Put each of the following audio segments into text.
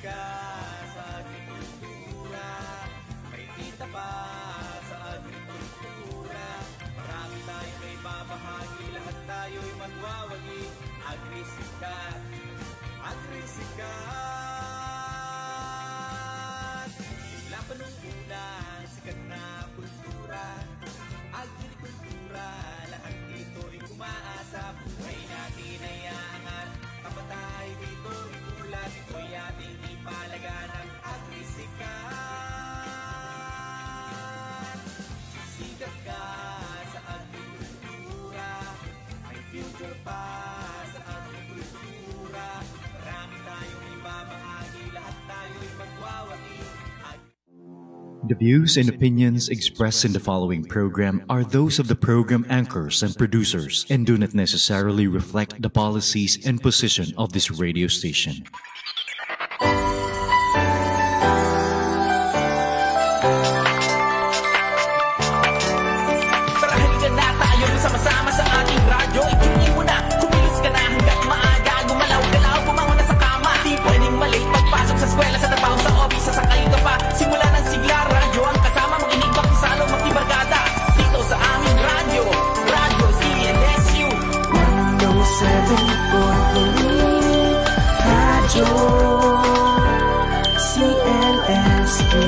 ka sa agrikultura, may kita pa sa agrikultura. Marami tayong may babahagi, lahat tayo'y magwawagi. Agrisikat, agrisikat. Mula pa nung unang sikat na kultura, agrikultura, lahat dito'y umaasa. Buhay natin ay aangat, kapatay dito itulat, ito'y ating ipalaganap. Agrisikat, sikat ka sa agrikultura, may future pa sa agrikultura. Marami tayong ibabahagi, lahat tayo'y magwawagi. The views and opinions expressed in the following program are those of the program anchors and producers and do not necessarily reflect the policies and position of this radio station. Marahil ka na tayo sama-sama sa ating radyo. Ikinig mo na, kumilos ka na hanggat maaga. Gumalaw-galaw, bumangon na sa kama. Di pwedeng malate, pagpasok sa eskwela, sa trabaho, sa office, sasakay ka pa. Simula ng sigla, radyo ang kasama. Makinig, makisalo, makibarkada. Dito sa aming radyo, Radyo CNSU 107.3 Radyo CNSU.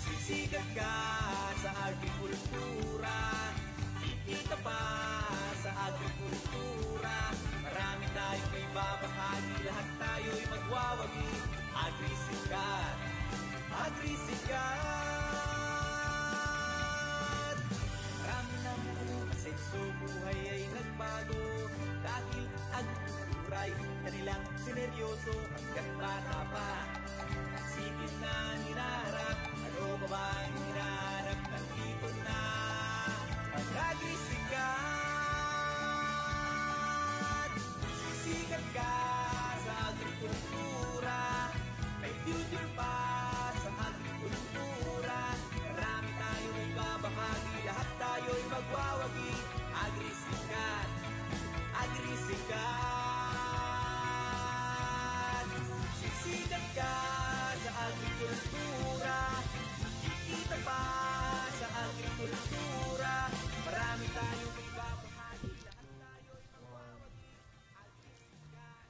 Sisikat ka sa agrikultura, kikita pa sa agrikultura. Marami tayong may babahagi, lahat tayo'y magwawagi. Agrisikat, agrisikat. Marami ng asenso, buhay ay nagbago. Dahil agrikultura'y kanilang sineryoso hanggang bata pa. Isipin na hinaharap, ano ba ba ang hinaharap? Nandito na ang agrisikat. Sisikat ka sa agrikultura, may future pa sa agrikultura. Marami tayong ibabahagi, lahat tayo'y magwawagi. Agrisikat, agrisikat. Sisikat ka sa agrikultura, kikita pa sa agrikultura. Marami tayong ibabahagi, lahat tayo'y magwawagi.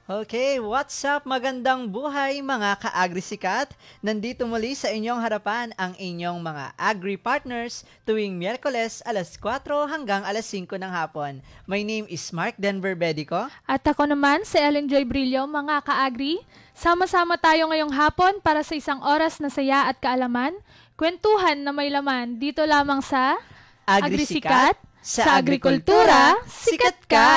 Okay, what's up? Magandang buhay mga ka-agrisikat. Nandito muli sa inyong harapan ang inyong mga agri-partners tuwing Miyerkules alas 4 hanggang alas 5 ng hapon. My name is Mark Denver Bedico. At ako naman si Ellen Joy Brillo, mga ka-agri. Sama-sama tayo ngayong hapon para sa isang oras na saya at kaalaman, kwentuhan na may laman dito lamang sa Agrisikat. Sa agrikultura, sikat ka!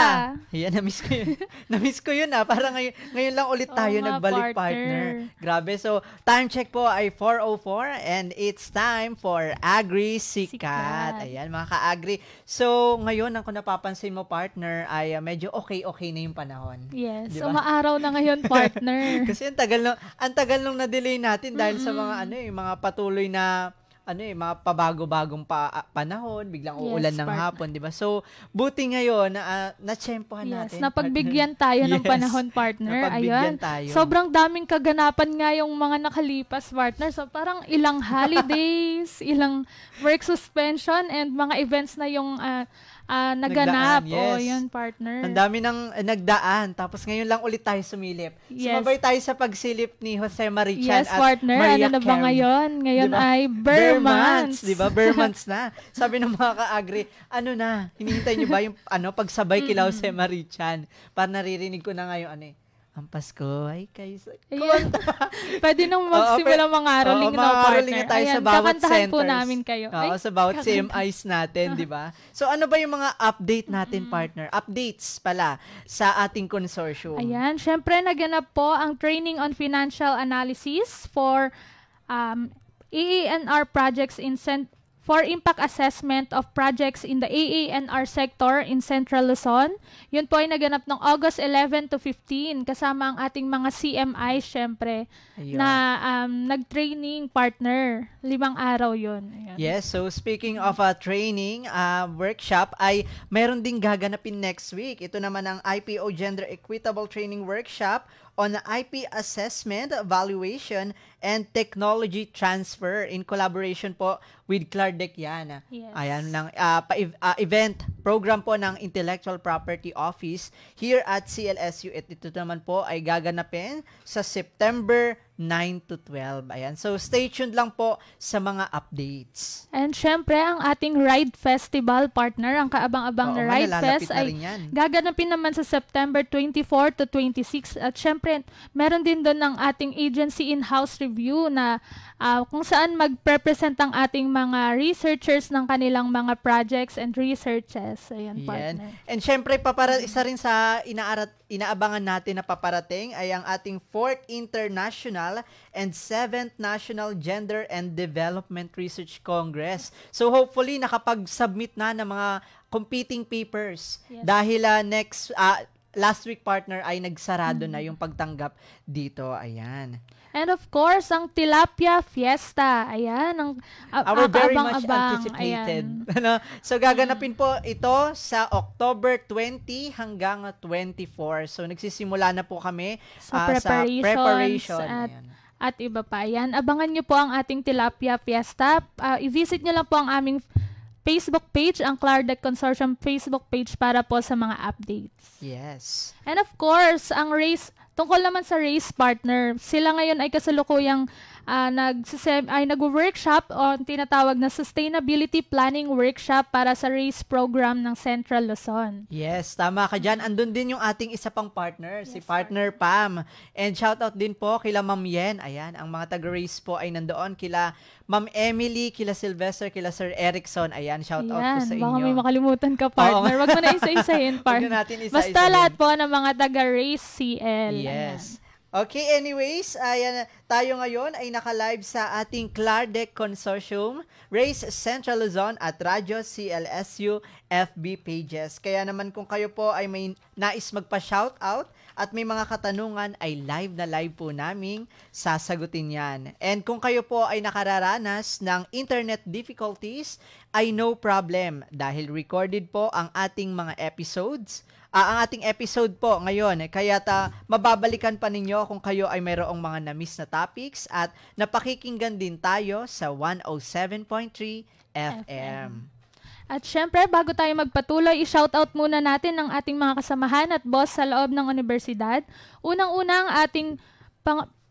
Ayan, na-miss ko yun. Na-miss ko yun Parang ngayon lang ulit tayo nagbalik, partner. Grabe. So, time check po ay 4:04 and it's time for Agrisikat. Ayan, mga ka-agri. So, ngayon, ang kung napapansin mo, partner, ay medyo okay na yung panahon. Yes. Diba? So, maaraw na ngayon, partner. Kasi ang tagal nung na-delay natin dahil sa mga mga patuloy na mga pabago-bagong panahon, biglang uulan ng hapon, 'di ba? So, buti ngayon na-tsempohan natin. Napagbigyan tayo ng panahon, partner. Ayun. Sobrang daming kaganapan nga yung mga nakalipas, partner. So, parang ilang holidays, ilang work suspension and mga events na yung naganap. Yes. Yun, partner. Ang dami nang nagdaan. Tapos ngayon lang ulit tayo sumilip. Yes. Sumabay tayo sa pagsilip ni Jose Marichan yes, at partner. Maria Ano na ba Kem. ngayon? Ngayon diba? ay Bear Months. Diba? Bear Months na. Sabi ng mga ka-agri, hinihintay nyo ba yung pagsabay kila Jose Marichan? Para naririnig ko na ngayon, ang Pasko ay kay Pwede nang magsimula mga aroling na, partner. Tayo sa bawat kakantahan centers. po namin kayo. Sa bawat CMIs natin, di ba? So, ano ba yung mga update natin, partner? Updates pala sa ating consortium. Ayan, syempre naganap po ang Training on Financial Analysis for EENR projects in for impact assessment of projects in the AANR sector in Central Luzon. Yun po ay naganap ng August 11 to 15 kasama ang ating mga CMI syempre na nag-training partner. 5 araw yun. Ayan. Yes, so speaking of training workshop ay meron ding gaganapin next week. Ito naman ang IPO Gender Equitable Training Workshop on IP assessment, evaluation, and technology transfer in collaboration po with Clardeck yan. Yes. Ayan, ng event program po ng Intellectual Property Office here at CLSU. At ito naman po ay gaganapin sa September 9 to 12. Ayan. So, stay tuned lang po sa mga updates. And syempre, ang ating Ride Festival partner, ang kaabang-abang na Ride Fest ay gaganapin naman sa September 24 to 26. At syempre, meron din doon ng ating agency in-house review na kung saan mag-represent ang ating mga researchers ng kanilang mga projects and researches. Ayan, partner. And syempre, isa rin sa inaabangan natin na paparating ay ang ating 4th International and 7th National Gender and Development Research Congress. So hopefully, nakapag-submit na ng mga competing papers. Yes. Dahil last week, partner, ay nagsarado na yung pagtanggap dito. Ayan. And of course, ang Tilapia Fiesta. Ayan, ang our very much abang-abang. anticipated. So, gaganapin po ito sa October 20 hanggang 24. So, nagsisimula na po kami sa preparation. At iba pa. Ayan, abangan nyo po ang ating Tilapia Fiesta. I-visit nyo lang po ang aming Facebook page, ang Clardeck Consortium Facebook page para po sa mga updates. Yes. And of course, ang race, tungkol naman sa race partner, sila ngayon ay kasalukuyang nag-workshop o tinatawag na Sustainability Planning Workshop para sa race program ng Central Luzon. Yes, tama ka dyan. Andun din yung ating isa pang partner, si Partner Pam. And shoutout din po kila Ma'am Yen. Ayan, ang mga taga-race po ay nandoon. Kila Ma'am Emily, kila Sylvester, kila Sir Erickson. Ayan, shoutout po sa inyo. Baka may makalimutan ka, partner. Wag mo na isa-isahin, partner. Basta lahat po ng mga taga-race CL. Yes. Ayan. Okay, anyways, ayan, tayo ngayon ay naka-live sa ating Clardeck Consortium, Race Central Luzon at Radyo CLSU FB pages. Kaya naman kung kayo po ay may nais magpa-shoutout at may mga katanungan ay live na live po naming sasagutin yan. And kung kayo po ay nakararanas ng internet difficulties, ay no problem dahil recorded po ang ating mga episodes. Ang ating episode po ngayon, kaya mababalikan pa ninyo kung kayo ay mayroong mga na-miss na topics at napakikinggan din tayo sa 107.3 FM. At syempre, bago tayo magpatuloy, i-shoutout muna natin ang ating mga kasamahan at boss sa loob ng universidad. Unang-unang ating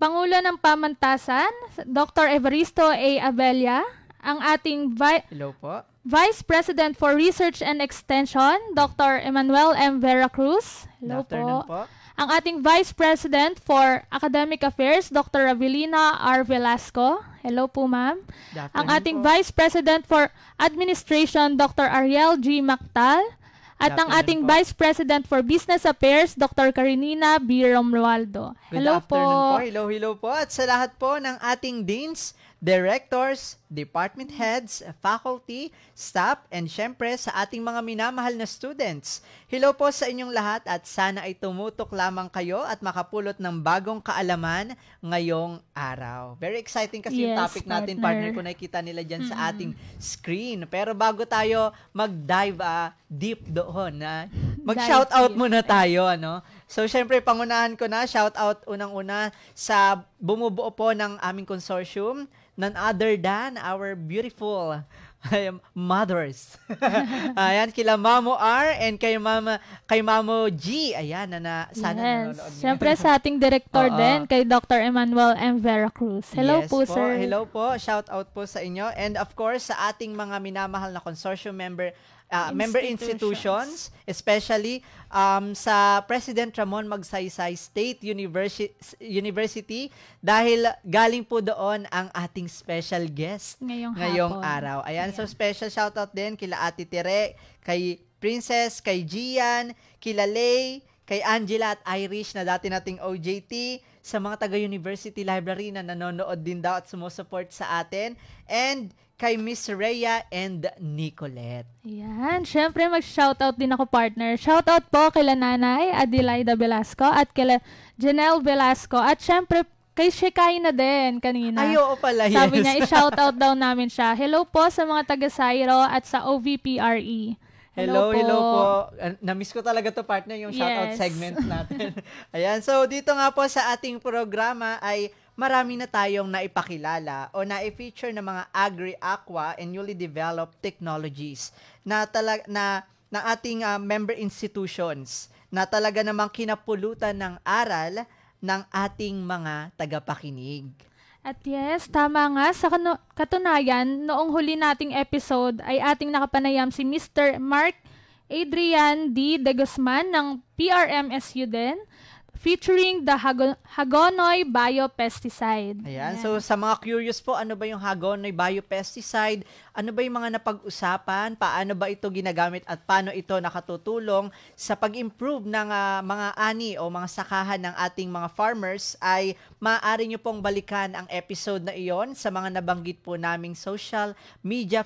Pangulo ng Pamantasan, Dr. Evaristo A. Abella, ang ating Hello po. Vice President for Research and Extension, Dr. Emmanuel M. Veracruz. Hello po. Ang ating Vice President for Academic Affairs, Dr. Avelina R. Velasco. Hello po, ma'am. Ang ating Vice President for Administration, Dr. Ariel G. Mactal. At ang ating Vice President for Business Affairs, Dr. Karinina B. Romualdo. Hello po. Hello po. At sa lahat po ng ating deans, directors, department heads, faculty, staff, and syempre sa ating mga minamahal na students. Hello po sa inyong lahat at sana ay tumutok lamang kayo at makapulot ng bagong kaalaman ngayong araw. Very exciting kasi yung topic natin, partner, kung nakikita nila dyan sa ating screen. Pero bago tayo mag-dive deep doon, mag-shoutout muna tayo, ano? So, syempre, pangunahan ko na, shoutout unang-una sa bumubuo po ng aming consortium, none other than our beautiful mothers. Ayan, kila Mamo R and kay Mamo G. Ayan, sana nanonood. Siyempre sa ating director din, kay Dr. Emmanuel M. Veracruz. Hello po, sir. Hello po. Shout out po sa inyo. And of course, sa ating mga minamahal na consortium member institutions, especially sa President Ramon Magsaysay State University dahil galing po doon ang ating special guest ngayong araw. Ayan, so special shoutout din kila Ate Tere, kay Princess, kay Gian, kila Lay, kay Angela at Irish na dati nating OJT, sa mga taga-University Library na nanonood din daw at sumusupport sa atin, and kay Miss Rhea and Nicolette. Yan. Syempre, mag-shoutout din ako, partner. Shoutout po kila Nanay Adelaida Velasco at kila Janelle Velasco. At syempre, kay Shekai na din kanina. Ay, oo pala, yes. Sabi niya, i-shoutout daw namin siya. Hello po sa mga taga-Sairo at sa OVPRE. Hello po. Na-miss ko talaga to, partner, yung shoutout segment natin. Ayan, so dito nga po sa ating programa ay marami na tayong naipakilala o na-feature ng mga agri-aqua and newly developed technologies na ating member institutions na talaga namang kinapulutan ng aral ng ating mga tagapakinig. At yes, tama nga. Sa katunayan, noong huli nating episode ay ating nakapanayam si Mr. Mark Adrian D. De Guzman ng PRMSU din, featuring the Hagonoy biopesticide. Ayan. So sa mga curious po, ano ba yung Hagonoy biopesticide? Ano ba yung mga napag-usapan? Paano ba ito ginagamit at paano ito nakatutulong sa pag-improve ng mga ani o mga sakahan ng ating mga farmers? Ay maaari nyo pong balikan ang episode na iyon sa mga nabanggit po naming social media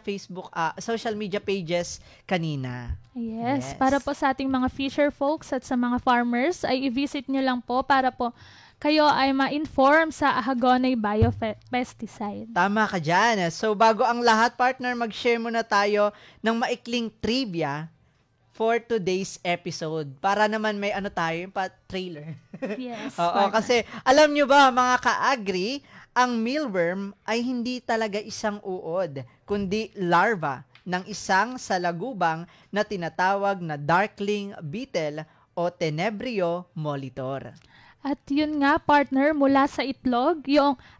pages kanina. Yes, para po sa ating mga fisher folks at sa mga farmers ay i-visit nyo lang po para po kayo ay ma-inform sa Hagonoy biopesticide. Tama ka dyan. So bago ang lahat, partner, mag-share muna tayo ng maikling trivia for today's episode. Para naman may tayo, trailer. Yes. Oo, kasi alam nyo ba mga ka-agri, ang mealworm ay hindi talaga isang uod, kundi larva ng isang salagubang na tinatawag na darkling beetle o Tenebrio molitor. At yun nga, partner, mula sa itlog,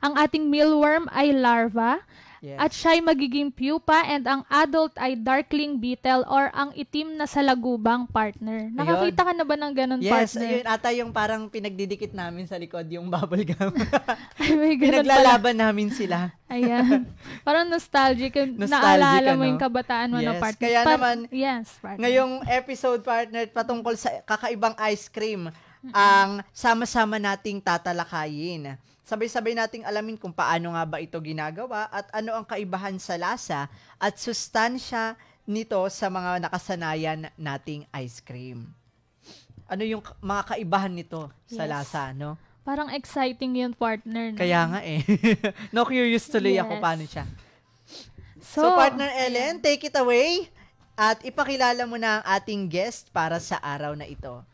ang ating mealworm ay larva. Yes. At siya'y magiging pupa and ang adult ay darkling beetle or ang itim na salagubang, partner. Nakakita ka na ba ng ganun, yes, partner? Yes, yun ata yung parang pinagdidikit namin sa likod, yung bubble gum. Ay, may ganun pinaglalaban namin sila. Ayan. Parang nostalgic. Naalala mo yung kabataan mo na, partner. Kaya naman, yes, partner. Ngayong episode, partner, patungkol sa kakaibang ice cream, ang sama-sama nating tatalakayin. Sabay-sabay nating alamin kung paano nga ba ito ginagawa at ano ang kaibahan sa lasa at sustansya nito sa mga nakasanayan nating ice cream. Ano yung mga kaibahan nito sa lasa, no? Parang exciting yun, partner. No? Kaya nga eh. No, curious tuloy ako paano siya. So, partner Ellen, take it away at ipakilala mo na ang ating guest para sa araw na ito.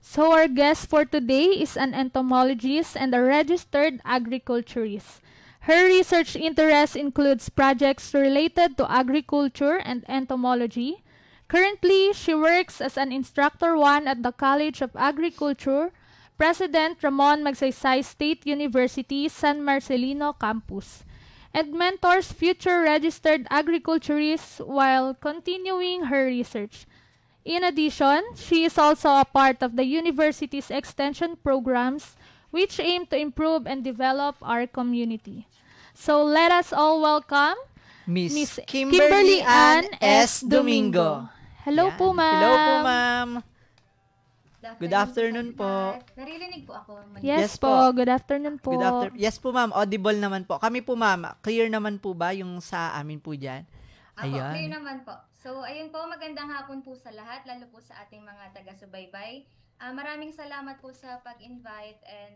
So our guest for today is an entomologist and a registered agriculturist. Her research interest includes projects related to agriculture and entomology. Currently, she works as an instructor 1 at the College of Agriculture, President Ramon Magsaysay State University, San Marcelino Campus, and mentors future registered agriculturists while continuing her research. In addition, she is also a part of the university's extension programs, which aim to improve and develop our community. So let us all welcome Miss Kimberly Ann S. Domingo. Hello po, ma'am. Hello po, ma'am. Good afternoon po. Naririnig po ako. Yes po. Good afternoon po. Yes po, ma'am. Audible naman po. Kami po, ma'am. Clear naman po ba yung sa amin po dyan? Ayan. Clear naman po. So, ayun po, magandang hapon po sa lahat, lalo po sa ating mga taga-subaybay. Maraming salamat po sa pag-invite and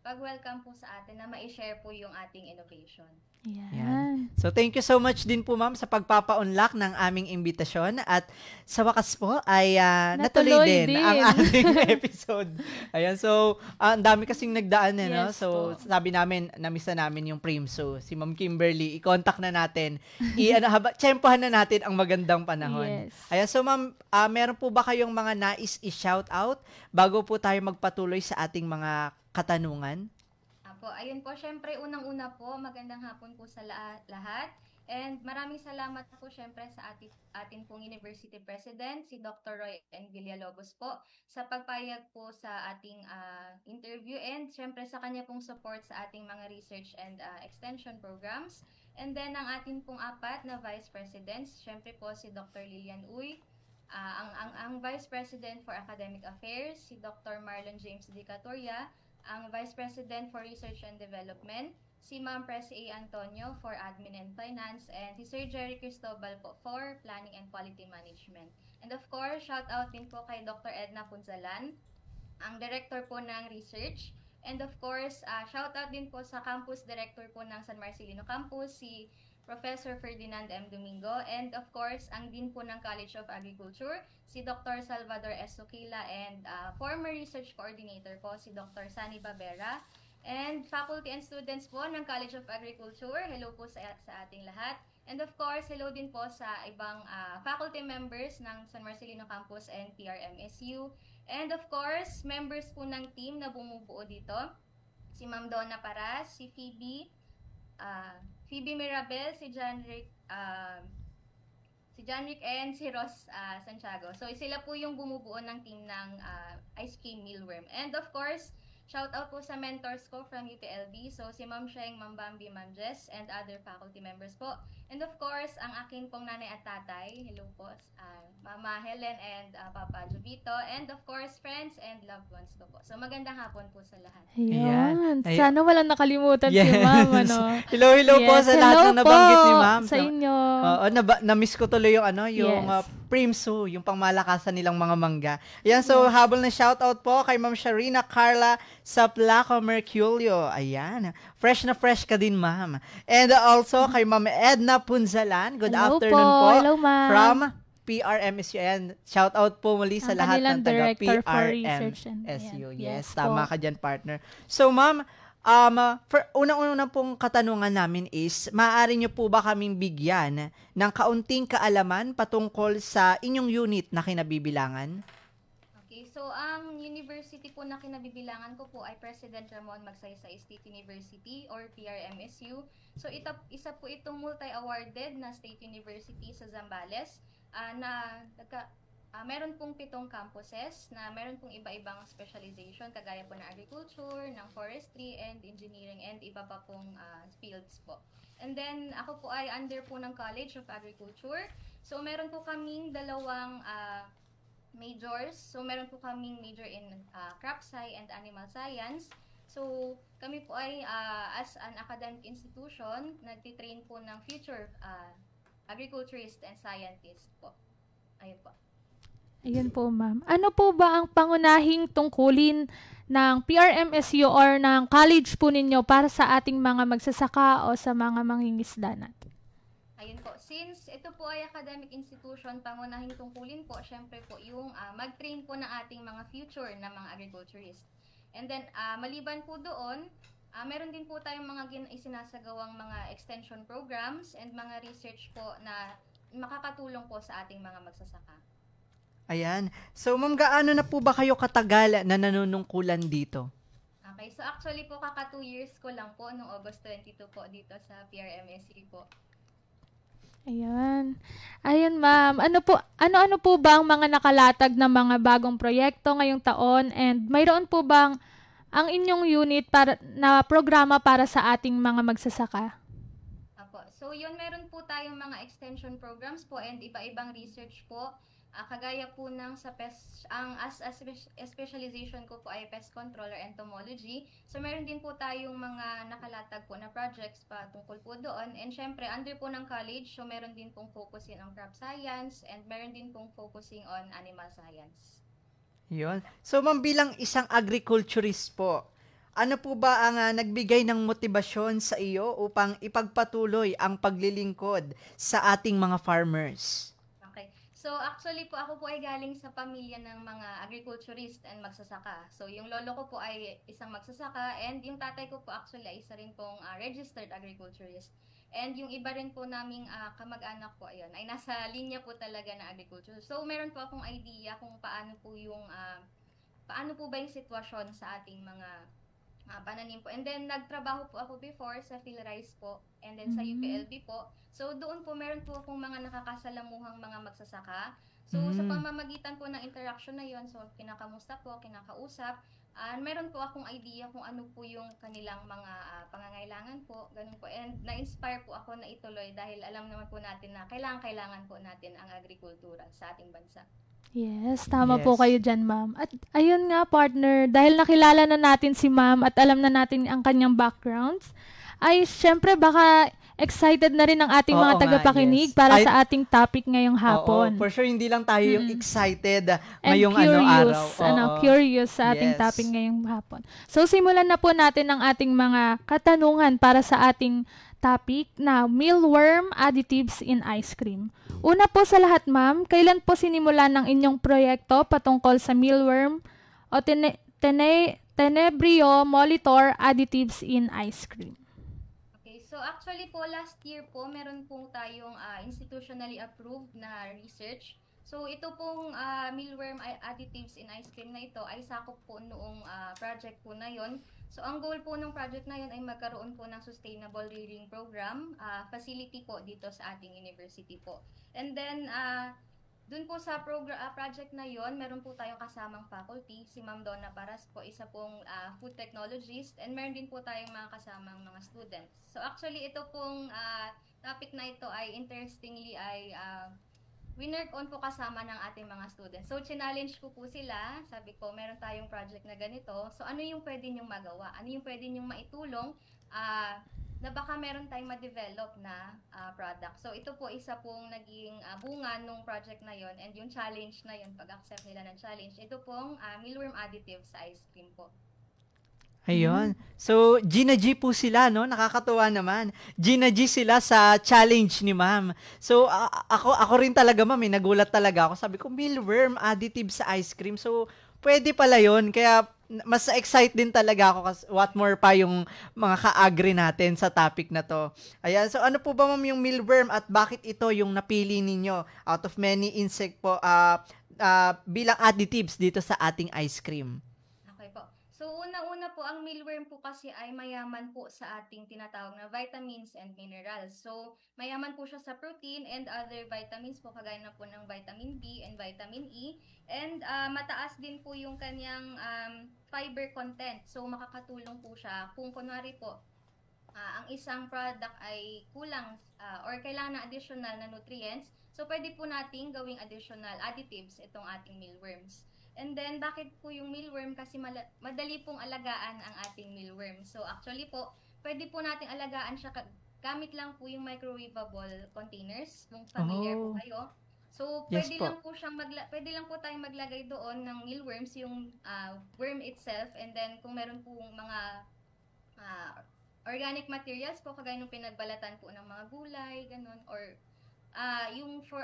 pag-welcome po sa atin na ma-share po yung ating innovation. Yan. So, thank you so much din po, ma'am, sa pagpapa-unlock ng aming imbitasyon. At sa wakas po ay natuloy din ang ating episode. Ayan, so, ang dami kasing nagdaan, no? So, sabi namin, na-miss na namin yung Primso. Si Ma'am Kimberly, i-contact na natin. Tsempohan na natin ang magandang panahon. Yes. Ayan, so, ma'am, meron po ba kayong mga nais i-shout out bago po tayo magpatuloy sa ating mga katanungan? Ayun po, syempre unang-una po, magandang hapon po sa lahat. And maraming salamat po syempre sa ating pong University President, si Dr. Roy N. Villalobos po, sa pagpayag po sa ating interview and syempre sa kanya pong support sa ating mga research and extension programs. And then ang ating pong apat na Vice Presidents, syempre po si Dr. Lilian Uy, ang Vice President for Academic Affairs, si Dr. Marlon James Di Catoria, ang Vice President for Research and Development, si Ma'am Pres A. Antonio for Admin and Finance, and si Sir Jerry Cristobal po for Planning and Quality Management. And of course, shout out din po kay Dr. Edna Punzalan, ang Director po ng Research. And of course, shout out din po sa Campus Director po ng San Marcelino Campus, si Professor Ferdinand M. Domingo, and of course, ang Dean po ng College of Agriculture, si Dr. Salvador S. Suquila, and former Research Coordinator po, si Dr. Sani Babera, and faculty and students po ng College of Agriculture, hello po sa ating lahat. And of course, hello din po sa ibang faculty members ng San Marcelino Campus and PRMSU. And of course, members po ng team na bumubuo dito, si Ma'am Donna Paras, si Phoebe Mirabel, si Janric and si Ross Santiago. So sila po yung bumubuo ng team ng Ice Cream Mealworm. And of course, shout out po sa mentors ko from UPLB. So si Ma'am Sheng, Ma'am Bambi, Ma'am Jess, and other faculty members po. And of course, ang aking pong nanay at tatay, hello po, Mama Helen and Papa Jovito, and of course, friends and loved ones ko po. So magandang hapon po sa lahat. Ayan. Ayan. Sana walang nakalimutan si Ma'am. Ano? Hello po sa lahat ng nabanggit ni Ma'am. Sa inyo. Na-miss ko tuloy yung Primsu, yung pangmalakasan nilang mga mangga. Ayan, so habol na shoutout po kay Ma'am Sharina Carla Saplaco Merculio. Ayan, fresh na fresh ka din, Ma'am. And also kay Ma'am Edna Punzalan. Good afternoon po. Hello, Ma'am. From PRMSU. Ayan, shoutout po muli sa lahat ng taga PRMSU. Yes, tama ka dyan, partner. So, Ma'am, unang-unang pong katanungan namin is, maaari nyo po ba kaming bigyan ng kaunting kaalaman patungkol sa inyong unit na kinabibilangan? Okay, so ang university po na kinabibilangan ko po ay President Ramon Magsaysay State University or PRMSU. So isa po itong multi-awarded na state university sa Zambales meron pong 7 campuses na meron pong iba-ibang specialization kagaya po ng agriculture, ng forestry, and engineering, and iba pa pong fields po. And then, ako po ay under po ng College of Agriculture. So, meron po kaming 2 majors. So, meron po kaming major in crop sci and animal science. So, kami po ay as an academic institution, nagtitrain po ng future agriculturist and scientist po. Ayun po. Ayun po, Ma'am. Ano po ba ang pangunahing tungkulin ng PRMSU or ng college po ninyo para sa ating mga magsasaka o sa mga mangingisda natin? Ayun po. Since ito po ay academic institution, pangunahing tungkulin po, syempre po yung mag-train po ng ating mga future na mga agriculturist. And then, maliban po doon, meron din po tayong mga isinasagawang mga extension programs and mga research po na makakatulong po sa ating mga magsasaka. Ayan. So, Ma'am, gaano na po ba kayo katagal na nanunungkulan dito? Okay. So, actually po, 2 years ko lang po, noong August 22 po, dito sa PRMSC po. Ayan. Ayan, Ma'am. Ano po ba ang mga nakalatag na mga bagong proyekto ngayong taon? And mayroon po bang ang inyong unit na programa para sa ating mga magsasaka? Apo. So, yun, meron po tayong mga extension programs po and iba-ibang research po. Kagaya po ng as specialization ko po ay pest control or entomology. So meron din po tayong mga nakalatag po na projects pa tungkol po doon. And syempre, under po ng college, so meron din pong focusing on crop science and meron din pong focusing on animal science. Yun. So, Ma'am, bilang isang agriculturist po, ano po ba ang nagbigay ng motibasyon sa iyo upang ipagpatuloy ang paglilingkod sa ating mga farmers? So actually po, ako po ay galing sa pamilya ng mga agriculturist and magsasaka. So yung lolo ko po ay isang magsasaka and yung tatay ko po actually ay isa rin pong registered agriculturist. And yung iba rin po naming kamag-anak po ayun, ay nasa linya po talaga ng agriculture. So meron po akong idea kung paano po ba yung sitwasyon sa ating mga pananim po. And then, nagtrabaho po ako before sa PhilRice po and then sa UPLB po. So, doon po meron po akong mga nakakasalamuhang mga magsasaka. So, sa pamamagitan po ng interaction na yon, so kinakamusta po, kinakausap, meron po akong idea kung ano po yung kanilang mga pangangailangan po, ganun po. And na-inspire po ako na ituloy dahil alam naman po natin na kailangan po natin ang agrikultura sa ating bansa. Yes, tama po Yes. kayo dyan, ma'am. At ayun nga, partner, dahil nakilala na natin si ma'am at alam na natin ang kanyang backgrounds, ay syempre baka excited na rin ang ating Oo mga nga, tagapakinig yes. para Ay- sa ating topic ngayong hapon. Oo, for sure, hindi lang tayo yung excited And ngayong curious, araw. Oo. curious sa ating Yes. topic ngayong hapon. So, simulan na po natin ang ating mga katanungan para sa ating topic na mealworm additives in ice cream. Una po sa lahat, ma'am, kailan po sinimulan ng inyong proyekto patungkol sa mealworm o Tenebrio molitor additives in ice cream? Okay, so actually po last year po meron pong tayong institutionally approved na research. So ito pong mealworm additives in ice cream na ito ay sakop po noong project po na yon. So ang goal po ng project na yon ay magkaroon po ng sustainable rearing program facility po dito sa ating university po. And then dun po sa project na yon, meron po tayong kasamang faculty, si Ma'am Donna Paras po, isa pong food technologist, and meron din po tayong mga kasamang mga students. So actually, ito pong topic na ito ay interestingly ay winnerk on po kasama ng ating mga students. So challenge ko po sila, sabi ko, meron tayong project na ganito, so ano yung pwede nyong magawa? Ano yung pwede nyong maitulong na baka meron tayong ma-develop na product. So ito po isa pong naging bunga nung project na yon, and yung challenge na yon, pag-accept nila ng challenge, ito pong mealworm additives sa ice cream po. Ayun. So, Gina G po sila, no? Nakakatuwa naman. Gina G sila sa challenge ni ma'am. So, ako rin talaga, ma'am, nagulat talaga ako. Sabi ko, mealworm additive sa ice cream. So, pwede pala yun. Kaya, mas excited din talaga ako kasi what more pa yung mga ka-agri natin sa topic na to. Ayan. So, ano po ba, ma'am, yung mealworm at bakit ito yung napili ninyo out of many insect po bilang additives dito sa ating ice cream? Okay po. So, una-una po, ang mealworm po kasi ay mayaman po sa ating tinatawag na vitamins and minerals. So, mayaman po siya sa protein and other vitamins po, kagaya na po ng vitamin B and vitamin E. And mataas din po yung kanyang fiber content. So, makakatulong po siya kung kunwari po, ang isang product ay kulang or kailangan ng additional na nutrients. So, pwede po nating gawing additional additives itong ating mealworms. And then, bakit po yung mealworm? Kasi madali pong alagaan ang ating mealworm. So, actually po, pwede po nating alagaan siya gamit lang po yung microwavable containers, kung familiar po kayo. So, Yes pwede po. lang po siyang pwede lang po tayong maglagay doon ng mealworms, yung worm itself, and then kung meron pong mga organic materials po, kagaya nung pinagbalatan po ng mga gulay, ganun, or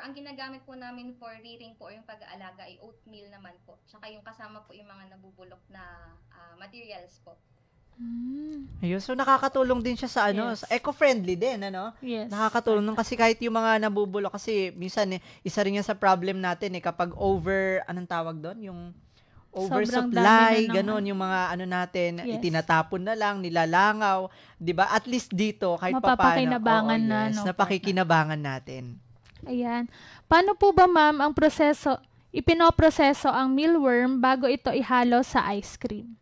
ang ginagamit po namin for rearing po, yung pag-aalaga ay oatmeal naman po. Tsaka yung kasama po yung mga nabubulok na materials po. Ayun, so nakakatulong din siya sa Yes. sa eco-friendly din, ano? Yes. Nakakatulong kasi kahit yung mga nabubulok kasi minsan isa rin yan sa problem natin kapag anong tawag doon? Yung Sobrang dami oversupply, na ng ganun, yung mga natin, Yes. itinatapon na lang, nilalangaw, 'di ba? At least dito kahit papaano, Mapapakinabangan na, yes, no, napakikinabangan natin. Ayan. Paano po ba, ma'am, ang ipinoproseso ang mealworm bago ito ihalo sa ice cream?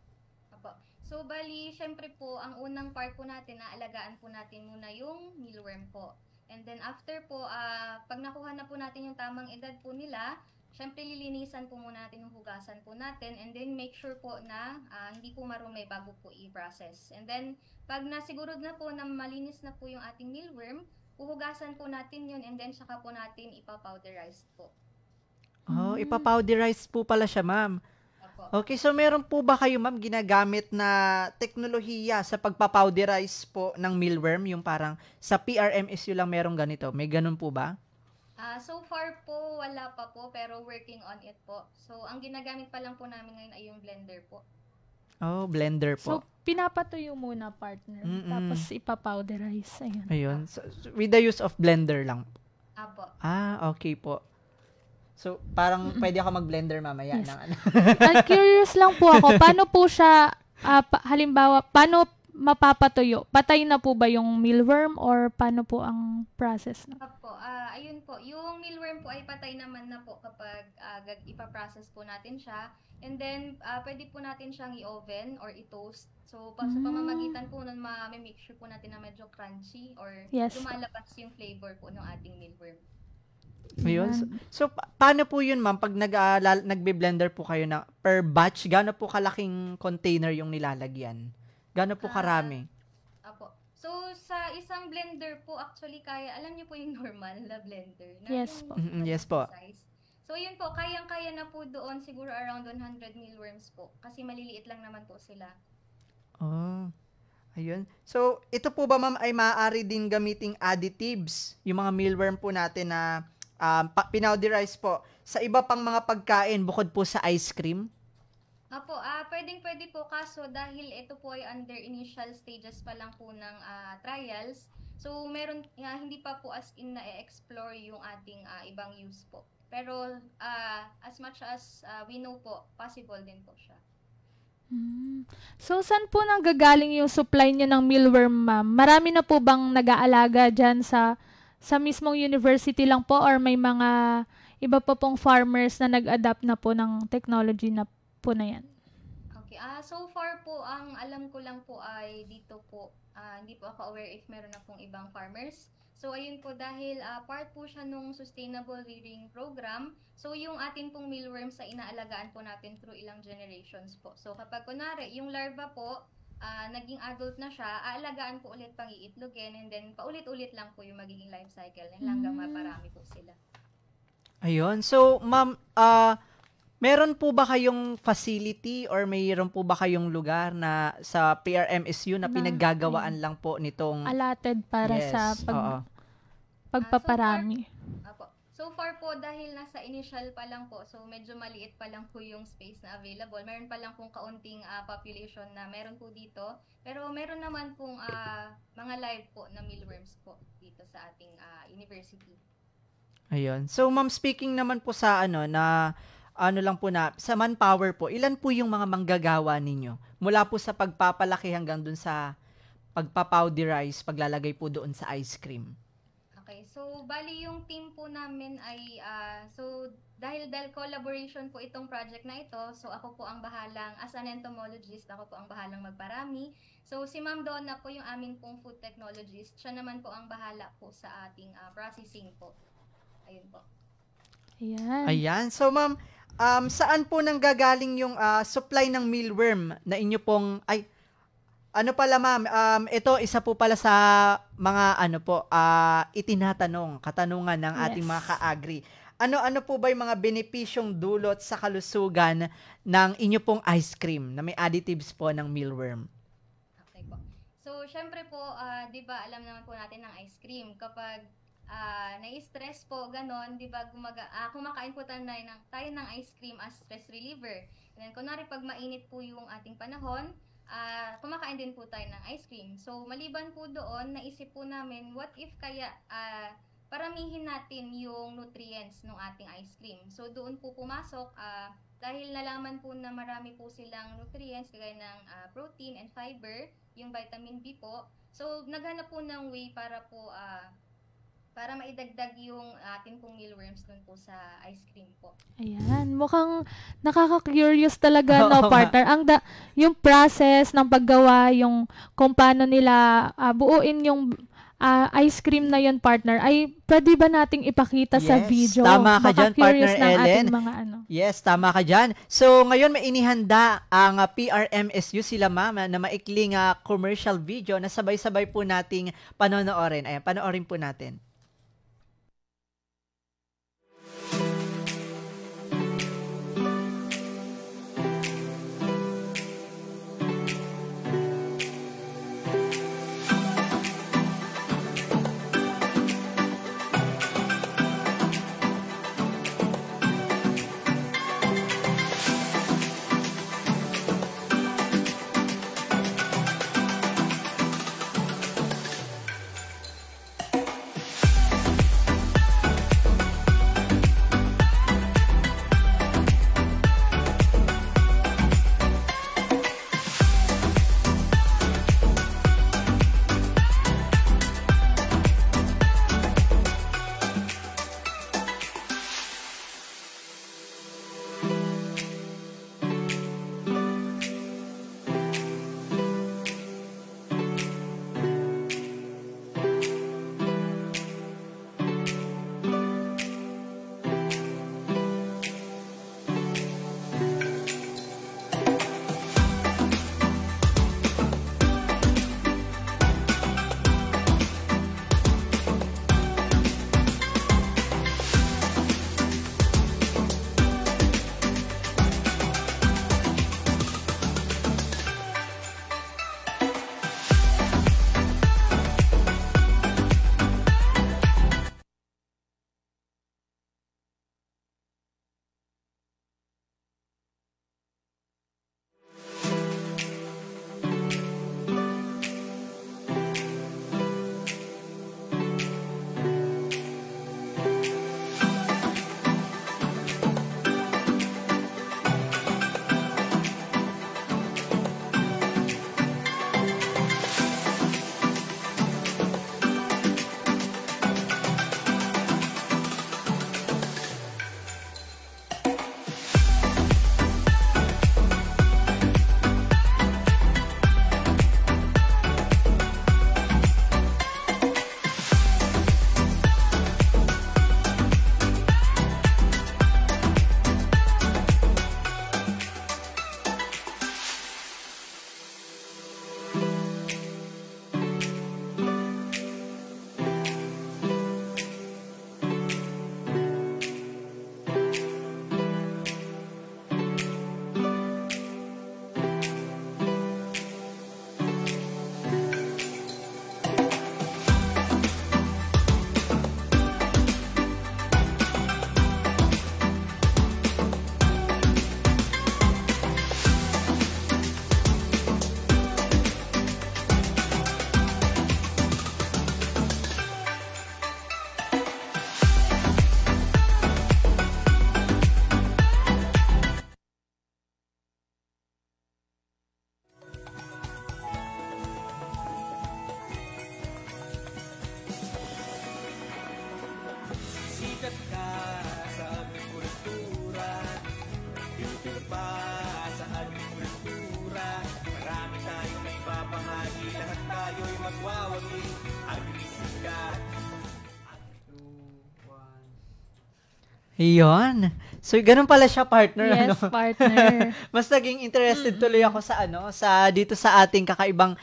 Apo. So, bali, syempre po, ang unang part po natin, alagaan po natin muna yung mealworm po. And then after po, pag nakuha na po natin yung tamang edad po nila, syempre lilinisan po muna natin yung hugasan po natin, and then make sure po na hindi po marumi bago po i-process. And then, pag nasigurod na po na malinis na po yung ating mealworm, huhugasan po natin yun, and then saka po natin ipapowderize po. Oh, ipapowderize po pala siya, ma'am. Opo. Okay, so meron po ba kayo, ma'am, ginagamit na teknolohiya sa pagpapowderize po ng mealworm? Yung parang sa PRMSU lang merong ganito. May ganun po ba? So far po, wala pa po, pero working on it po. So, ang ginagamit pa lang po namin ngayon ay yung blender po. Oh, blender So, po. pinapatuyo muna, partner. Mm-mm. Tapos ipapowderize. Ayan. Ayun. So, with the use of blender lang. Apo. Okay po. So, parang pwede ako mag-blender mamaya Yes. ng ano. Curious lang po ako, paano po siya, halimbawa, paano mapapatuyo? Patay na po ba yung mealworm or paano po ang process na? Apo, ayun po. Yung mealworm po ay patay naman na po kapag ipaprocess po natin siya. And then, pwede po natin siyang i-oven or i-toast. So, sa pamamagitan po nun, ma-make sure po natin na medyo crunchy or Yes. lumalabas yung flavor po ng ating mealworm. Ayun. Yan. So, paano po yun, ma'am? Pag nagbe-blender po kayo na per batch, gaano po kalaking container yung nilalagyan? Gaano po karami? Apo. So, sa isang blender po, actually, kaya, alam niyo po yung normal na blender. Na Yes yung po. Yes po. size. So, yun po, kayang-kaya na po doon, siguro around 100 mealworms po. Kasi maliliit lang naman po sila. Oh. Ayun. So, ito po ba, ma'am, ay maaari din gamiting additives? Yung mga mealworm po natin na pinowderize po sa iba pang mga pagkain bukod po sa ice cream? Apo, pwedeng-pwede po kaso dahil ito po ay under initial stages pa lang po ng trials. So, hindi pa po as in na-explore yung ating ibang use po. Pero, as much as we know po, possible din po siya. So, saan po nanggagaling yung supply nyo ng mealworm, ma'am? Marami na po bang nag-aalaga dyan sa mismong university lang po or may mga iba pa pong farmers na nag-adapt na po ng technology na po na yan? Okay. So far po, ang alam ko lang po ay dito po, hindi po ako aware if meron na pong ibang farmers. So, ayun po, dahil part po siya nung Sustainable Rearing Program. So, yung atin pong mealworms ay inaalagaan po natin through ilang generations po. So, kapag kunwari, yung larva po, naging adult na siya, aalagaan po ulit pang iitlogin, and then paulit-ulit lang po yung magiging life cycle nila hanggang maparami po sila. Ayun. So, ma'am, meron po ba kayong facility or mayroon po ba kayong lugar na sa PRMSU na pinaggagawaan lang po nitong Allotted para Yes, sa oo. pagpaparami. So far po, dahil nasa initial pa lang po, so medyo maliit pa lang po yung space na available. Meron pa lang pong kaunting population na meron po dito. Pero meron naman pong mga live po na mealworms po dito sa ating university. Ayun. So, ma'am, speaking naman po sa lang po na, sa manpower po, ilan po yung mga manggagawa ninyo? Mula po sa pagpapalaki hanggang dun sa pagpapowderize, paglalagay po doon sa ice cream. Okay, so bali yung team po namin ay, dahil collaboration po itong project na ito, so ako po ang bahalang, as an entomologist, ako po ang bahalang magparami. So si Ma'am Donna po yung amin pong food technologist, siya naman po ang bahala po sa ating processing po. Ayun po. Ayan. So, ma'am, saan po nanggagaling yung supply ng mealworm na inyo pong, ito isa po pala sa mga katanungan ng ating mga ka-agri. Ano po ba yung mga benepisyong dulot sa kalusugan ng inyo pong ice cream na may additives po ng mealworm? Okay po. So, syempre po, di ba, alam naman po natin ng ice cream, kapag nai-stress po, ganon, di ba, kumakain po tayo ng ice cream as stress reliever. And then, kunwari, pag mainit po yung ating panahon, kumakain din po tayo ng ice cream. So, maliban po doon, naisip po namin, what if kaya paramihin natin yung nutrients ng ating ice cream. So, doon po pumasok, dahil nalaman po na marami po silang nutrients, kagaya ng protein and fiber, yung vitamin B po. So, naghanap po ng way para po, para maidagdag yung ating pong mealworms dun po sa ice cream po. Ayan, mukhang nakaka-curious talaga, no, partner. Yung process ng paggawa, yung kung paano nila buuin yung ice cream na yun, partner, ay pwede ba nating ipakita sa video? Tama ka dyan, partner Ellen. Yes, tama ka dyan. So, ngayon may inihanda ang PRMSU, sila mama, na maikling commercial video na sabay-sabay po nating panonoorin. Ayan, panoorin po natin. Iyon. So, ganun pala siya, partner. Yes, partner. Mas naging interested tuloy ako sa dito sa ating kakaibang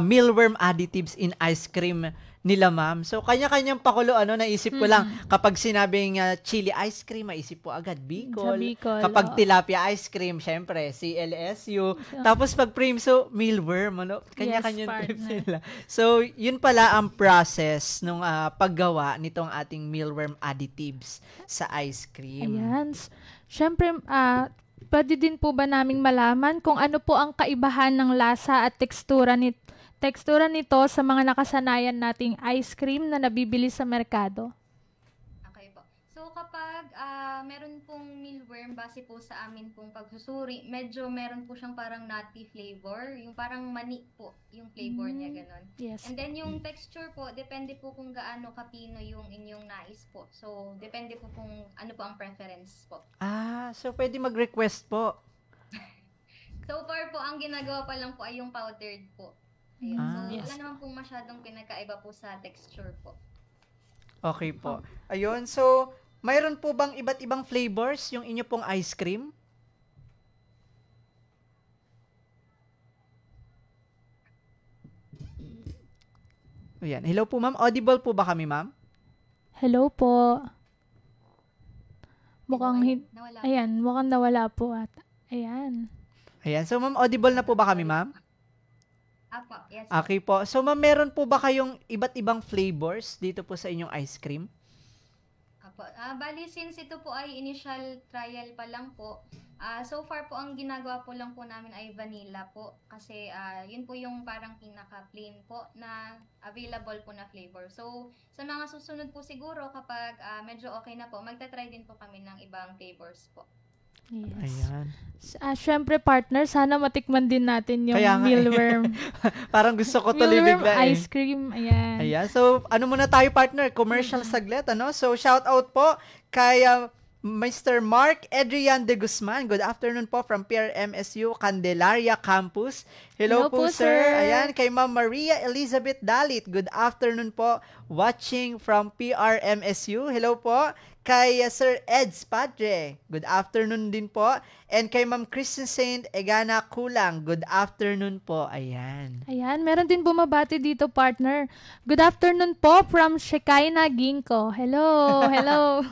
mealworm additives in ice cream nila, ma'am. So, kanya-kanyang pakulo, naisip ko lang, kapag sinabing chili ice cream, maisip po agad Bicol. Sa Bicol, Kapag tilapia ice cream, syempre, CLSU. Tapos, pag Primso, mealworm, kanya-kanyang Yes, tips partner. nila. So, yun pala ang process nung paggawa nitong ating mealworm additives sa ice cream. Ayan. Siyempre, pwede din po ba naming malaman kung ano po ang kaibahan ng lasa at tekstura nito sa mga nakasanayan nating ice cream na nabibili sa merkado? Okay po. So kapag meron pong mealworm, base po sa amin pong pagsusuri, medyo meron po siyang parang nutty flavor, yung parang mani po yung flavor niya, ganon. Yes. And then yung texture po, depende po kung gaano kapino yung inyong nais po. So depende po kung ano po ang preference po. So pwede mag-request po. So far po, ang ginagawa pa lang po ay yung powdered po. Ayun. So Yes. wala naman pong masyadong pinagkaiba po sa texture po. Okay po. Ayun, so, mayroon po bang iba't ibang flavors yung inyo pong ice cream? Ayan. Hello po, ma'am. Audible po ba kami, ma'am? Hello po. Mukhang Nawala. mukhang nawala po ata. Ayan. Ayan. So, ma'am, audible na po ba kami, ma'am? Apo, yes. Okay po. So, ma'am, meron po ba kayong iba't ibang flavors dito po sa inyong ice cream? Apo. Bali, since ito po ay initial trial pa lang po, so far po ang ginagawa po lang po namin ay vanilla po. Kasi yun po yung parang pinaka-plain po na available po na flavor. So, sa mga susunod po siguro kapag medyo okay na po, magta-try din po kami ng ibang flavors po. Yes. Ayan. Syempre, partner, sana matikman din natin yung Kaya nga eh. mealworm. Parang gusto ko tuloy Mealworm bigla eh. ice cream. Ayan. Ayan. So, ano muna tayo, partner? Commercial saglit, So, shout out po kay Mr. Mark Adrian de Guzman. Good afternoon po from PRMSU Candelaria Campus. Hello po, sir. Ayan. Kay Ma'am Maria Elizabeth Dalit. Good afternoon po. Watching from PRMSU. Hello po. Kay Sir Eds Padre. Good afternoon din po. And kay Ma'am Kristen Saint Egana Kulang. Good afternoon po. Ayan. Ayan, meron din bumabati dito, partner. Good afternoon po from Shekinah Ginkgo. Hello, hello.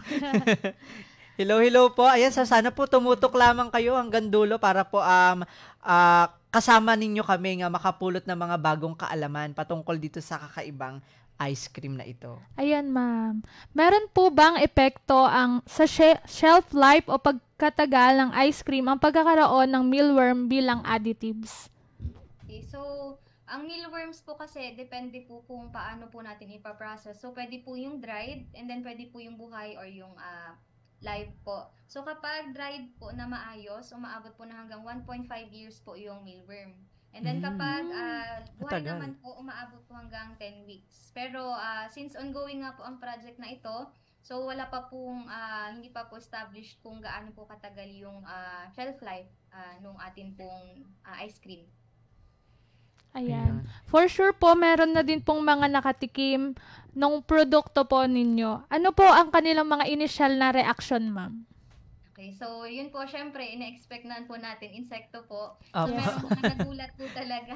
Hello po. Ayan, sana po tumutok lamang kayo hanggang dulo para po kasama ninyo kami nga makapulot ng mga bagong kaalaman patungkol dito sa kakaibang ice cream na ito. Ayan, ma'am. Meron po bang epekto sa shelf life o pagkatagal ng ice cream ang pagkakaroon ng mealworm bilang additives? Okay, so ang mealworms po kasi depende po kung paano po natin ipaprocess. So pwede po yung dried and then pwede po yung buhay or yung live po. So kapag dried po na maayos, umaabot po na hanggang 1.5 years po yung mealworm. And then kapag buhay Matagal. naman po, umaabot po hanggang 10 weeks. Pero since ongoing nga po ang project na ito, so wala pa pong, hindi pa po established kung gaano po katagal yung shelf life nung atin pong ice cream. Ayan. For sure po, meron na din pong mga nakatikim ng produkto po ninyo. Ano po ang kanilang mga initial na reaction, ma'am? Okay, so yun po, syempre, ina-expect na po natin, insekto po. Opo. So meron mga nagulat po talaga.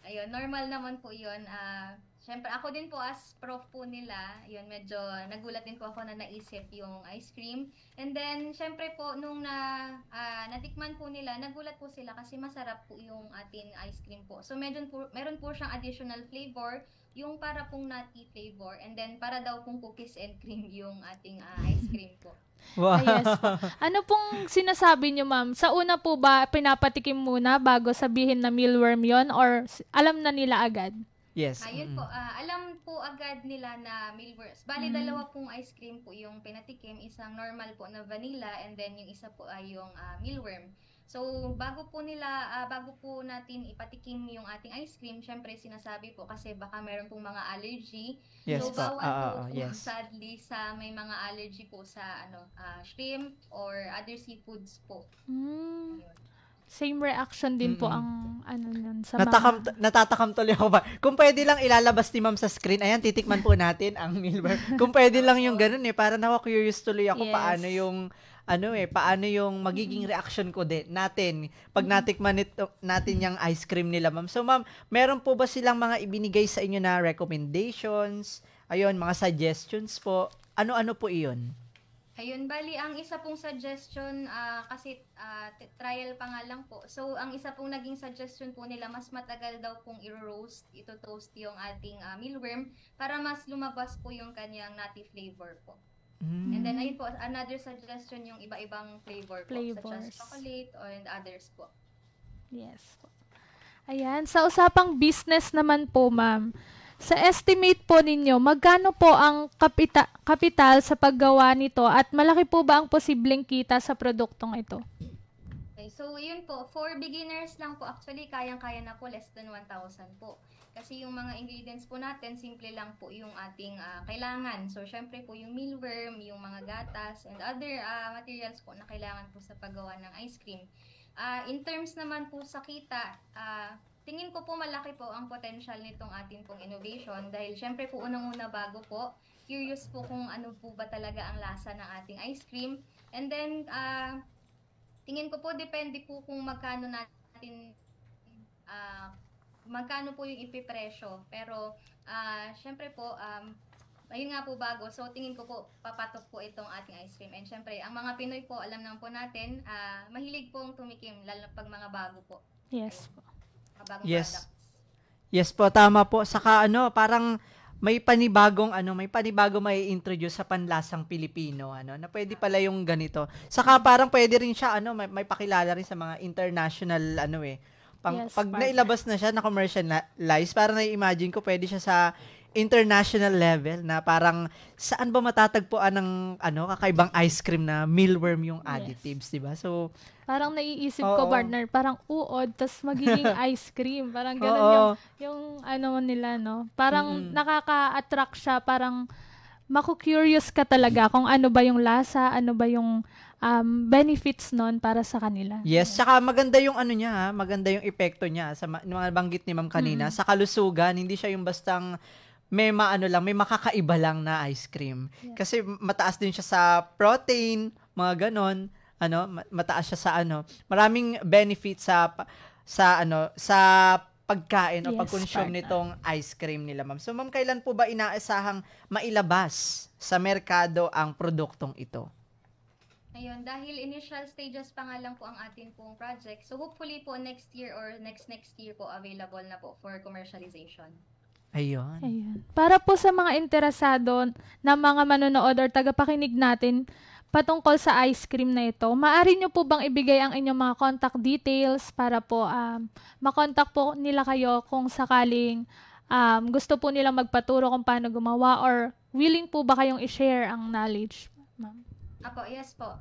Ayun, normal naman po yun. Syempre, ako din po as prof po nila, yun, medyo nagulat din po ako na naisip yung ice cream. And then, syempre po, nung natikman po nila, nagulat po sila kasi masarap po yung ating ice cream po. So, meron po siyang additional flavor, yung para pong nutty flavor, and then para daw pong cookies and cream yung ating ice cream po. Wow. Yes po. Ano pong sinasabi nyo, ma'am? Sa una po ba, pinapatikim muna bago sabihin na mealworm yon or alam na nila agad? Yes. Ayun po, alam po agad nila na mealworms. Bali, dalawa pong ice cream po yung pinatikim. Isang normal po na vanilla and then yung isa po ay yung mealworm. So, bago po natin ipatikim yung ating ice cream, syempre sinasabi po kasi baka meron pong mga allergy. Yes so, po. bawal po Yes. sadly sa may mga allergy po sa shrimp or other seafoods po. Hmm. Ayun. same reaction din po ang ano nun sa Natatakam tuloy ako ba? Kung pwede lang ilalabas ni ma'am sa screen, ayan, titikman po natin ang mealworm. Kung pwede lang yung ganun para curious tuloy ako paano yung magiging reaction ko din natin pag natikman natin yung ice cream nila, ma'am. So, ma'am, meron po ba silang mga ibinigay sa inyo na recommendations? Ayun, mga suggestions po. Ano-ano po iyon? Ayun, bali, ang isa pong suggestion, kasi trial pa nga lang po. So, ang isa pong naging suggestion po nila, mas matagal daw pong ito-toast yung ating mealworm para mas lumabas po yung kanyang nutty flavor po. And then, ayun po, another suggestion yung iba-ibang flavors. Such as chocolate and others po. Yes po. Ayan, sa usapang business naman po, ma'am. Sa estimate po ninyo, magkano po ang kapital sa paggawa nito at malaki po ba ang posibleng kita sa produktong ito? Okay, so yun po, for beginners lang po, actually kayang-kaya na po, less than 1,000 po. Kasi yung mga ingredients po natin, simple lang po yung ating kailangan. So syempre po yung mealworm, yung mga gatas, and other materials po na kailangan po sa paggawa ng ice cream. In terms naman po sa kita, tingin ko po malaki po ang potential nitong ating pong innovation dahil syempre po unang-una bago po, curious po kung ano po ba talaga ang lasa ng ating ice cream. And then, tingin ko po depende po kung magkano natin, magkano po yung ipipresyo. Pero, syempre po, ayun nga po bago. So, tingin ko po, papatok po itong ating ice cream. And syempre, ang mga Pinoy po, alam naman po natin, mahilig pong tumikim, lalo pag mga bago po. Yes po. Yes. Products. Yes po, tama po. Saka parang may panibagong may introduce sa panlasang Pilipino na pwede pala yung ganito. Saka parang pwede rin siya may pakilala rin sa mga international pag nailabas na siya na commercialize, parang na-imagine ko pwede siya sa international level na parang saan ba matatagpuan ng kakaibang ice cream na mealworm yung additives, di ba? So parang naiisip ko, partner, parang uod tas magiging ice cream. Parang gano'n yung nila, no? Parang nakaka-attract siya, parang maku-curious ka talaga kung ano ba yung lasa, ano ba yung benefits nun para sa kanila. Yes, saka maganda yung maganda yung epekto niya sa mga banggit ni Ma'am kanina, sa kalusugan, hindi siya yung bastang may may makakaiba lang na ice cream. Yeah. Kasi mataas din siya sa protein, mga ganon, mataas siya sa maraming benefits sa pagkain o pag-consume nitong ice cream nila, ma'am. So, ma'am, kailan po ba inaasahang mailabas sa merkado ang produktong ito? Ayun, dahil initial stages pa nga lang po ang atin pong project. So, hopefully po next year or next year po available na po for commercialization. Ayun. Para po sa mga interesado na mga manonood or tagapakinig natin patungkol sa ice cream na ito, maaari nyo po bang ibigay ang inyong mga contact details para po makontak po nila kayo kung sakaling gusto po nilang magpaturo kung paano gumawa or willing po ba kayong i-share ang knowledge, ma'am? Apo, yes po.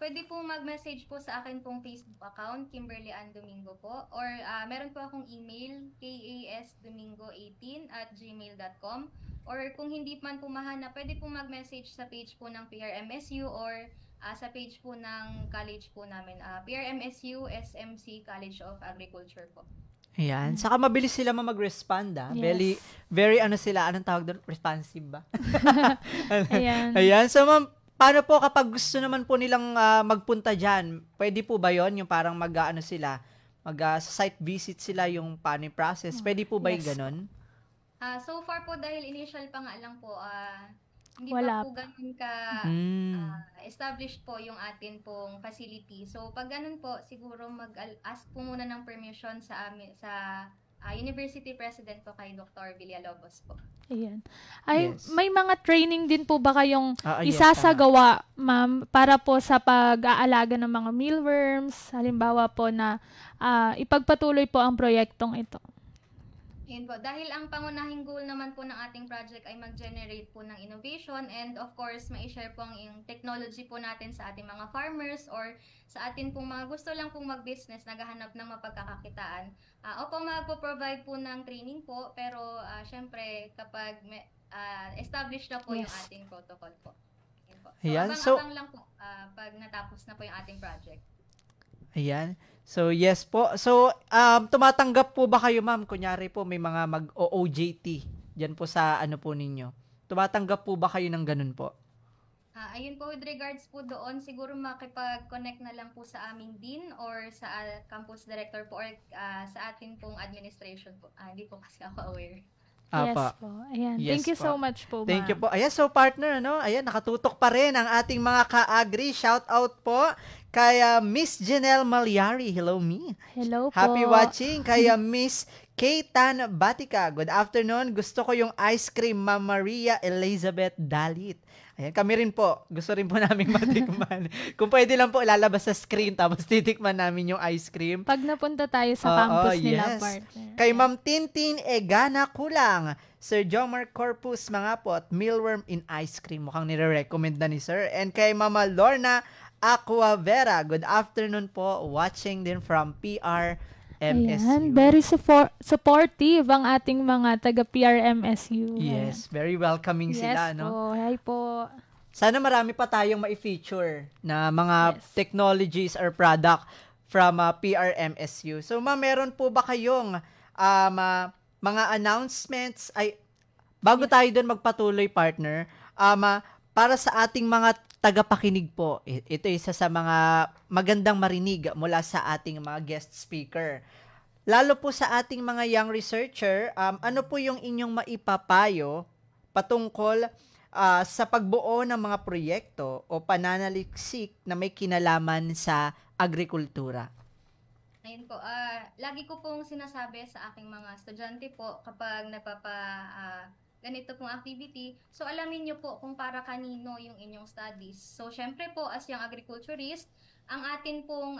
Pwede po mag-message po sa akin pong Facebook account, Kimberly Ann Domingo po. Or meron po akong email, kasdomingo18@gmail.com. Or kung hindi man po mahanap, pwede po mag-message sa page po ng PRMSU or sa page po ng college po namin, PRMSU SMC College of Agriculture po. Ayan. Saka mabilis sila mag-respond. Yes. Very sila, anong tawag doon? Responsive ba? Ayan. So, ma'am, paano po kapag gusto naman po nilang magpunta dyan? Pwede po ba yon yung parang site visit sila yung paano yung process? Pwede po ba yung ganon? So far po, dahil initial pa nga lang po, hindi Wala pa po ganun established po yung atin pong facility. So pag ganun po, siguro mag-ask po muna ng permission sa University President po kay Dr. Villalobos po. Ayan. May mga training din po ba kayong isasagawa, ma'am, para po sa pag-aalaga ng mga mealworms, halimbawa po na ipagpatuloy po ang proyektong ito? Yun po. Dahil ang pangunahing goal naman po ng ating project ay mag-generate po ng innovation and of course, ma-share po ang technology po natin sa ating mga farmers or sa atin pong mga gusto lang pong mag-business, naghahanap ng mapagkakakitaan. Opo, magpo-provide po ng training po, pero syempre kapag established na po yung ating protocol po. Yun po. So, abang-abang lang po pag natapos na po yung ating project. Ayan. So, yes po. So, tumatanggap po ba kayo, ma'am? Kunyari po, may mga mag-OJT dyan po sa ano po ninyo. Tumatanggap po ba kayo ng ganun po? Ayun po, with regards po doon, siguro makipag-connect na lang po sa aming dean or sa campus director po or sa atin pong administration po. Hindi po kasi ako aware. Yes po. Ayan. Yes Thank you po. so much po, Thank you ma'am. po. Ayan, so partner, ano? Ayan, nakatutok pa rin ang ating mga ka-agri. Shout out po kay Miss Janelle Malyari. Hello, me. Hello po. Happy watching. Kay Miss Kaytan Batica. Good afternoon. Gusto ko yung ice cream, Ma'am Maria Elizabeth Dalit. Ayan, kami rin po. Gusto rin po namin matikman. Kung pwede lang po, ilalabas sa screen tapos titikman namin yung ice cream. Pag napunta tayo sa campus nila, partner. Kay Ma'am Tintin Egana Kulang, Sir Jomar Corpus mga po at mealworm in ice cream. Mukhang nire-recommend na ni Sir. And kay Mama Lorna Aquavera, good afternoon po. Watching din from PRMSU. Ayan, very supportive ang ating mga taga-PRMSU. Yes, very welcoming sila, yes no? po. Hi po. Sana marami pa tayong mai-feature na mga Yes. technologies or product from PRMSU. So, ma'am, meron po ba kayong mga announcements? Bago tayo doon magpatuloy, partner, para sa ating mga tagapakinig po, ito isa sa mga magandang marinig mula sa ating mga guest speaker. Lalo po sa ating mga young researcher, ano po yung inyong maipapayo patungkol sa pagbuo ng mga proyekto o pananaliksik na may kinalaman sa agrikultura? Ayun po, lagi ko pong sinasabi sa aking mga estudyante po kapag ganito pong activity, so alamin nyo po kung para kanino yung inyong studies. So, syempre po, as young agriculturist, ang atin pong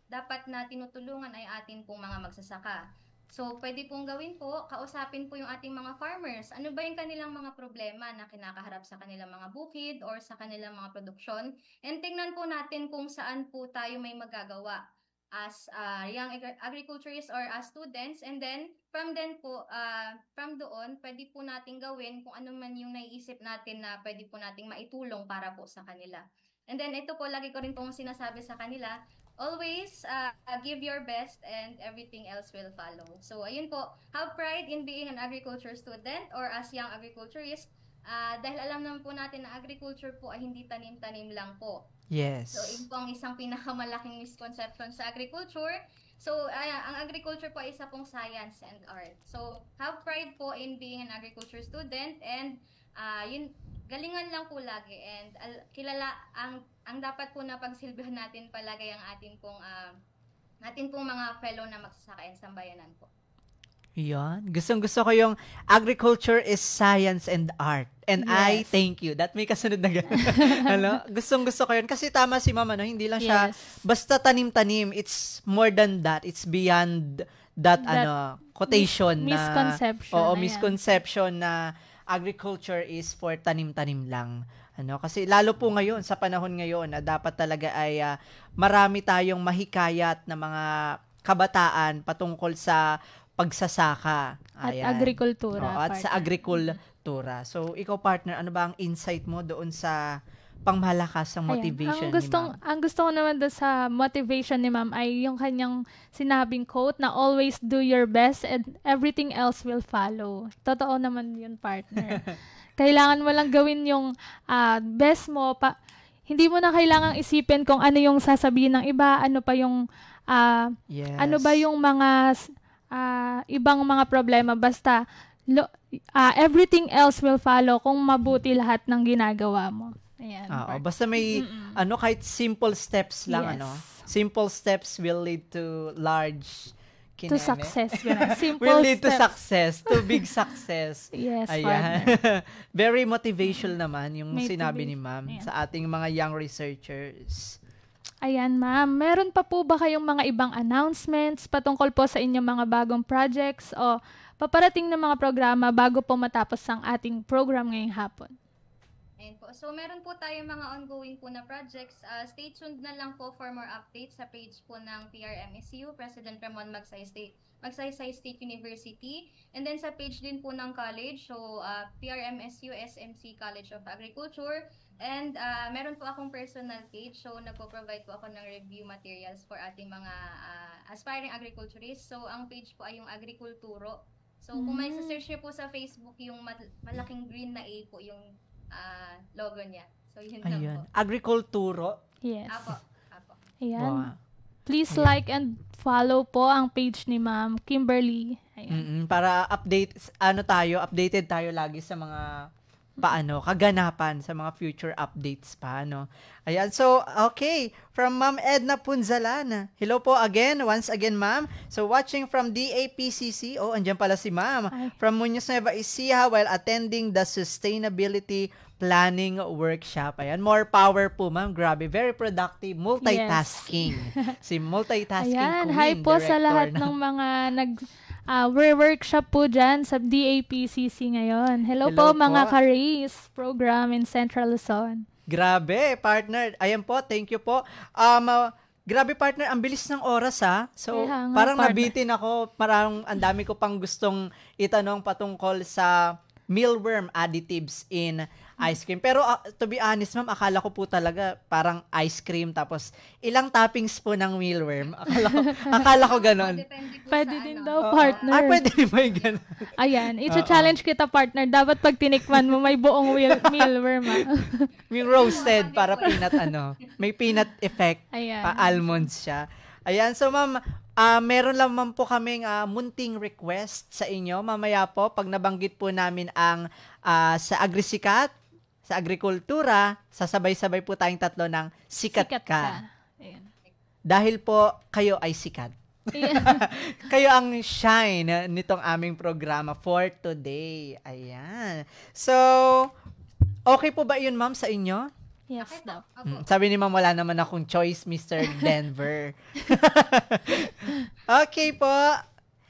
dapat na tinutulungan ay atin pong mga magsasaka. So, pwede pong gawin po, kausapin po yung ating mga farmers. Ano ba yung kanilang mga problema na kinakaharap sa kanilang mga bukid or sa kanilang mga produksyon? And tingnan po natin kung saan po tayo may magagawa as young agriculturists or as students, and then from doon pwede po nating gawin kung ano man yung naiisip natin na pwede po nating maitulong para po sa kanila. And then ito po, lagi ko rin pong sinasabi sa kanila, always give your best and everything else will follow. So ayun po, have pride in being an agriculture student or as young agriculturist, dahil alam naman po natin na agriculture po ay hindi tanim-tanim lang po. Yes. So, yun po ang isang pinakamalaking misconception sa agriculture. So, ang agriculture po ay isa pong science and art. So, have pride po in being an agriculture student and yun, galingan lang po lagi and kilala ang dapat po na pagsilbihan natin palagi ang atin pong mga fellow na magsasaka and sambayanan po. Yan. Gustong-gusto ko yung agriculture is science and art. And I Yes. thank you. That may kasunod na gano'n. Ano? Gustong-gusto ko yun. Kasi tama si Mama, no? Hindi lang siya Yes. basta tanim-tanim. It's more than that. It's beyond that quotation na... misconception. Oo, Ayan. misconception na agriculture is for tanim-tanim lang. Ano? Kasi lalo po ngayon, sa panahon ngayon, na dapat talaga ay marami tayong mahikayat na mga kabataan patungkol sa pagsasaka. At Ayan. agrikultura. Oo, at sa partner. agrikultura. So, ikaw partner, ano ba ang insight mo doon sa pangmalakas ng Ayan. motivation Ang gusto ko naman doon sa motivation ni ma'am ay yung kanyang sinabing quote na always do your best and everything else will follow. Totoo naman yun, partner. Kailangan mo lang gawin yung best mo. Hindi mo na kailangang isipin kung ano yung sasabihin ng iba, ano pa yung Yes. ano ba yung mga ibang mga problema. Basta everything else will follow kung mabuti lahat ng ginagawa mo. Ayan. Oo, basta may kahit simple steps lang. Yes. Ano, simple steps will lead to large To success. Ganun. Simple will lead to steps. success, to big success. Yes, Ayan. partner. Very motivational naman yung sinabi ni Motivation. ma'am Ayan. sa ating mga young researchers. Ayan, ma'am. Meron pa po ba kayong mga ibang announcements patungkol po sa inyong mga bagong projects o paparating na mga programa bago po matapos ang ating program ngayong hapon? Ayun po. So, meron po tayong mga ongoing po na projects. Stay tuned na lang po for more updates sa page po ng PRMSU, President Ramon Magsaysay State University. And then sa page din po ng college, so PRMSU SMC College of Agriculture. And meron po akong personal page, so nagpo-provide po ako ng review materials for ating mga aspiring agriculturists. So, ang page po ay yung Agrikulturo. So, kung may search niyo po sa Facebook, yung malaking green na A po yung logo niya. So, yun lang po. Agrikulturo. Yes. Apo. Ayan. Please like and follow po ang page ni Ma'am Kimberly. Ayan. Para updated tayo lagi sa mga kaganapan sa mga future updates pa, no? Ayan, so, okay, from Ma'am Edna Punzalan. Hello po once again, Ma'am. So, watching from DAPCC, andyan pala si Ma'am. From Muñoz Nueva Ecija while attending the Sustainability Planning Workshop. Ayan, more power po, Ma'am. Grabe, very productive, multitasking. Yes. Si multitasking Ayan, queen, hi po sa director lahat ng mga workshop po dyan sa DAPCC ngayon. Hello po mga ka-race program in Central Luzon. Grabe, partner. Ayan po, thank you po. Grabe, partner, ang bilis ng oras, ha? So, parang nabitin ako. Parang ang dami ko pang gustong itanong patungkol sa mealworm additives in ice cream. Pero to be honest, ma'am, akala ko po talaga parang ice cream tapos ilang toppings po ng mealworm. Akala ko ganon. Pwede din daw, partner. Pwede din ba yung ganon? Ayan, challenge kita, partner. Dapat pag tinikman mo, may buong mealworm. May roasted para peanut may peanut effect. Ayan. Pa-almonds siya. Ayan, so ma'am, meron lamang po kaming munting request sa inyo. Mamaya po, pag nabanggit po namin ang sa Agrisikat, sa Agrikultura, sasabay-sabay po tayong tatlo ng Sikat Ka. Ayan. Dahil po, kayo ay sikat. Kayo ang shine nitong aming programa for today. Ayan. So, okay po ba yun, ma'am, sa inyo? Yes, daw. Sabi ni ma'am, wala naman akong choice, Mr. Denver. Okay po.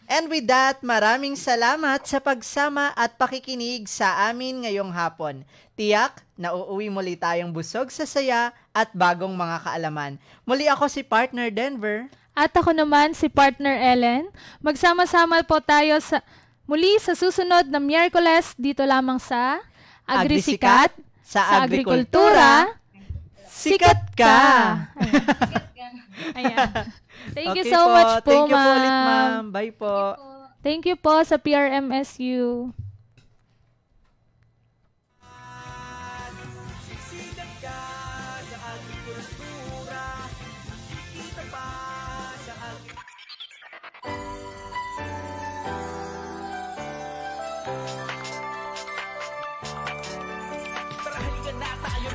And with that, maraming salamat sa pagsama at pakikinig sa amin ngayong hapon. Tiyak na uuwi muli tayong busog sa saya at bagong mga kaalaman. Muli ako si Partner Denver. At ako naman si Partner Ellen. Magsama-sama po tayo muli sa susunod na Miyerkules dito lamang sa Agrisikat. Sa Agrikultura, Sikat Ka! Ayan. Thank you so much po, Thank you po ulit, ma'am. Bye po. Thank you po sa PRMSU. Sikat ka sa agrikultura, kikita pa sa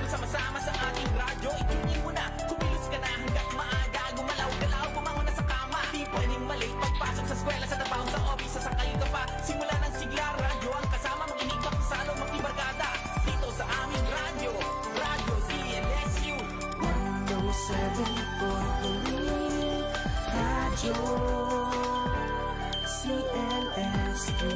Sama-sama sa ating radyo, itingin mo na. Kumilos ka na hanggat maaga. Gumalaw-galaw, bumangon na sa kama. Di pwedeng malate, pagpasok sa eskwela, sa trabaho, sa office, sasakay ka pa. Simula ng sigla, radyo ang kasama. Makinig, makisalo, makibarkada. Dito sa aming radyo, Radyo CLSU 107.3 Radyo CLSU